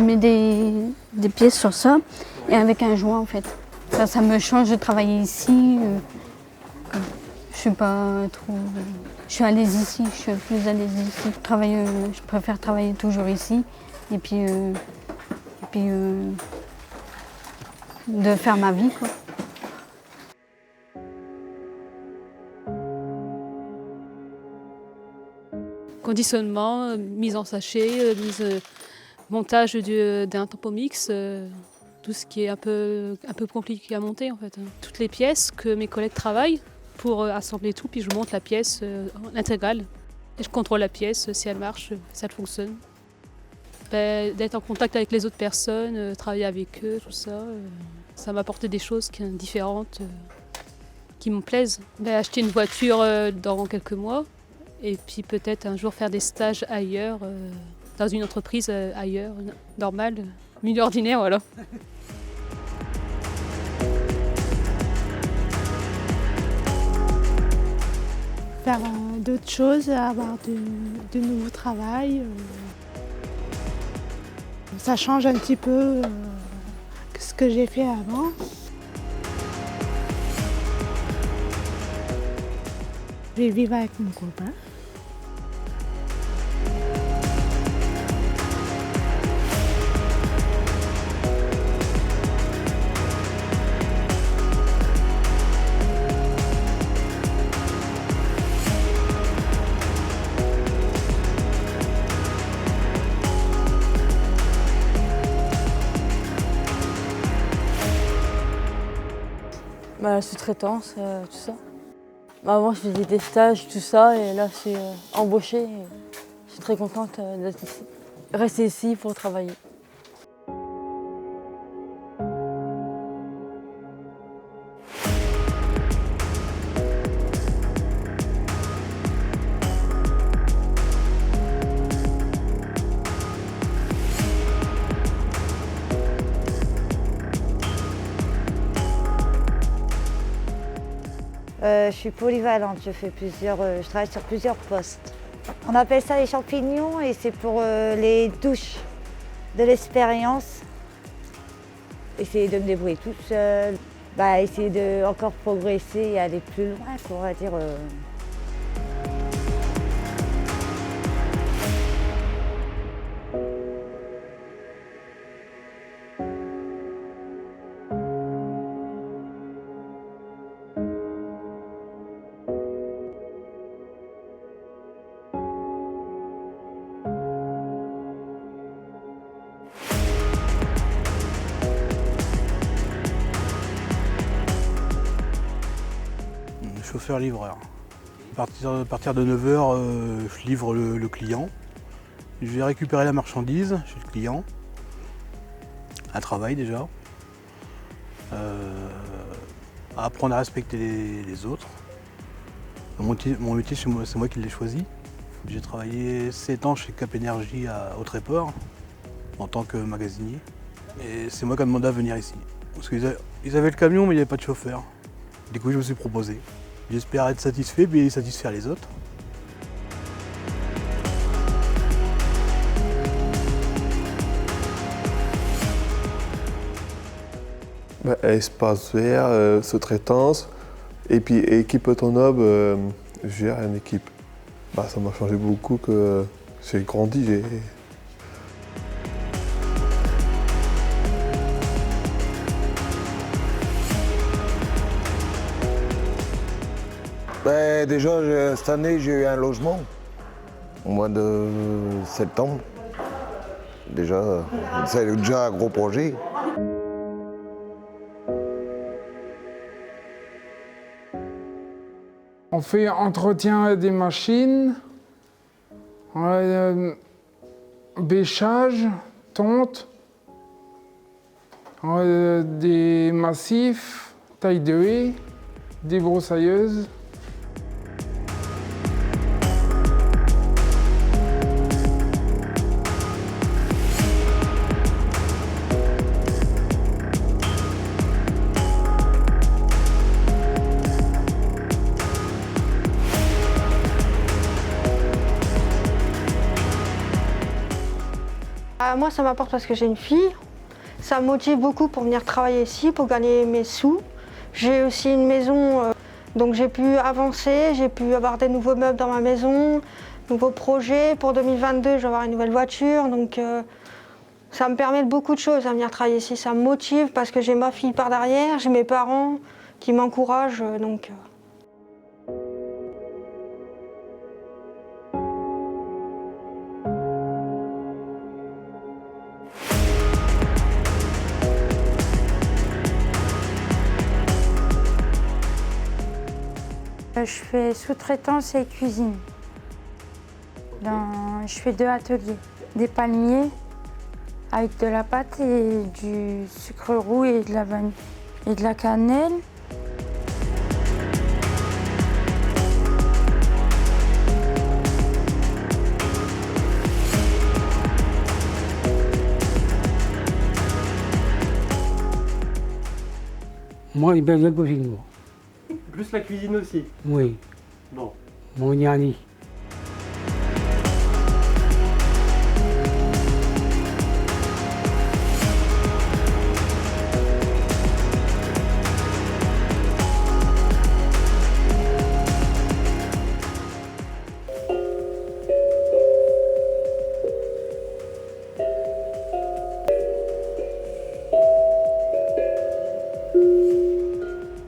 mets des pièces sur ça et avec un joint en fait. Ça me change de travailler ici. Je suis pas trop. Je suis à l'aise ici, je suis plus à l'aise ici. Je préfère travailler toujours ici et puis de faire ma vie, quoi. Conditionnement, mise en sachet, montage d'un Thermomix, tout ce qui est un peu compliqué à monter en fait. Toutes les pièces que mes collègues travaillent pour assembler tout, puis je monte la pièce intégrale. Et je contrôle la pièce, si elle marche, si elle fonctionne. D'être en contact avec les autres personnes, travailler avec eux, tout ça, ça m'a apporté des choses différentes qui me plaisent. Acheter une voiture dans quelques mois et puis peut-être un jour faire des stages ailleurs, dans une entreprise ailleurs, normale, milieu ordinaire, voilà. Faire d'autres choses, avoir de nouveaux travail. Ça change un petit peu ce que j'ai fait avant. Je vais vivre avec mon copain. La sous-traitance, tout ça. Avant, je faisais des stages, tout ça, et là, je suis embauchée. Et je suis très contente d'être ici. Rester ici pour travailler. Je suis polyvalente, je travaille sur plusieurs postes. On appelle ça les champignons et c'est pour les douches de l'expérience. Essayer de me débrouiller toute seule, essayer de encore progresser et aller plus loin, on va dire. Chauffeur-livreur. À partir de 9 h, je livre le client. Je vais récupérer la marchandise chez le client. Un travail déjà. Apprendre à respecter les autres. Mon métier, c'est moi qui l'ai choisi. J'ai travaillé 7 ans chez Cap Énergie au Tréport en tant que magasinier. Et c'est moi qui ai demandé à venir ici. Parce qu'ils avaient le camion mais il n'y avait pas de chauffeur. Du coup, je me suis proposé. J'espère être satisfait et satisfaire les autres. Espace vert, sous-traitance et puis équipe autonome, je gère une équipe. Ça m'a changé beaucoup, que j'ai grandi. Déjà, cette année, j'ai eu un logement au mois de septembre. Déjà, c'est déjà un gros projet. On fait entretien des machines, bêchage, tonte, des massifs, taille de haie, des broussailleuses. Moi, ça m'apporte parce que j'ai une fille. Ça me motive beaucoup pour venir travailler ici, pour gagner mes sous. J'ai aussi une maison, donc j'ai pu avancer, j'ai pu avoir des nouveaux meubles dans ma maison, nouveaux projets. Pour 2022, je vais avoir une nouvelle voiture. Donc ça me permet de beaucoup de choses à venir travailler ici. Ça me motive parce que j'ai ma fille par derrière, j'ai mes parents qui m'encouragent. Je fais sous-traitance et cuisine. Je fais 2 ateliers, des palmiers avec de la pâte et du sucre roux et de la vanille et de la cannelle. Moi, il bien la cuisine, moi. Plus la cuisine aussi? Oui. Bon. Mon Yanni.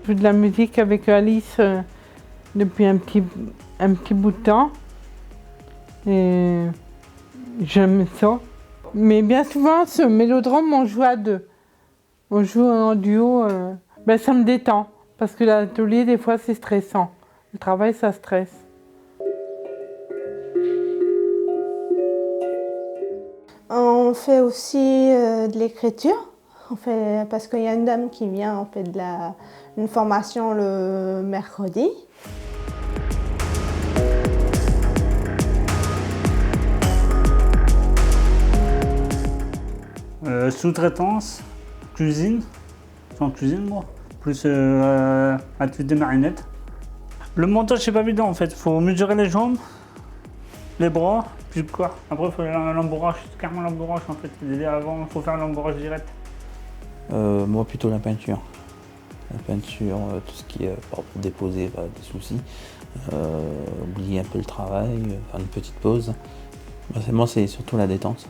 Je fais de la musique avec Alice depuis un petit bout de temps. Et j'aime ça. Mais bien souvent, ce mélodrome, on joue à 2. On joue en duo. Ça me détend. Parce que l'atelier, des fois, c'est stressant. Le travail, ça stresse. On fait aussi de l'écriture. Parce qu'il y a une dame qui vient, on fait une formation le mercredi. Sous-traitance, cuisine, en cuisine moi, plus activité marionnette. Le montage c'est pas évident en fait, faut mesurer les jambes, les bras, puis le corps. Après il faut l'embourrage, carrément l'embourrage en fait. Avant il faut faire l'embourrage direct. Moi plutôt la peinture. La peinture, tout ce qui est pour déposer des soucis, oublier un peu le travail, faire une petite pause. Moi c'est surtout la détente.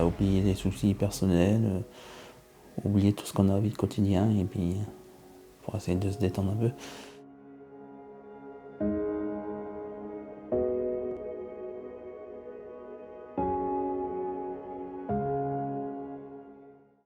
Oublier les soucis personnels, oublier tout ce qu'on a à vie de quotidien et puis pour essayer de se détendre un peu.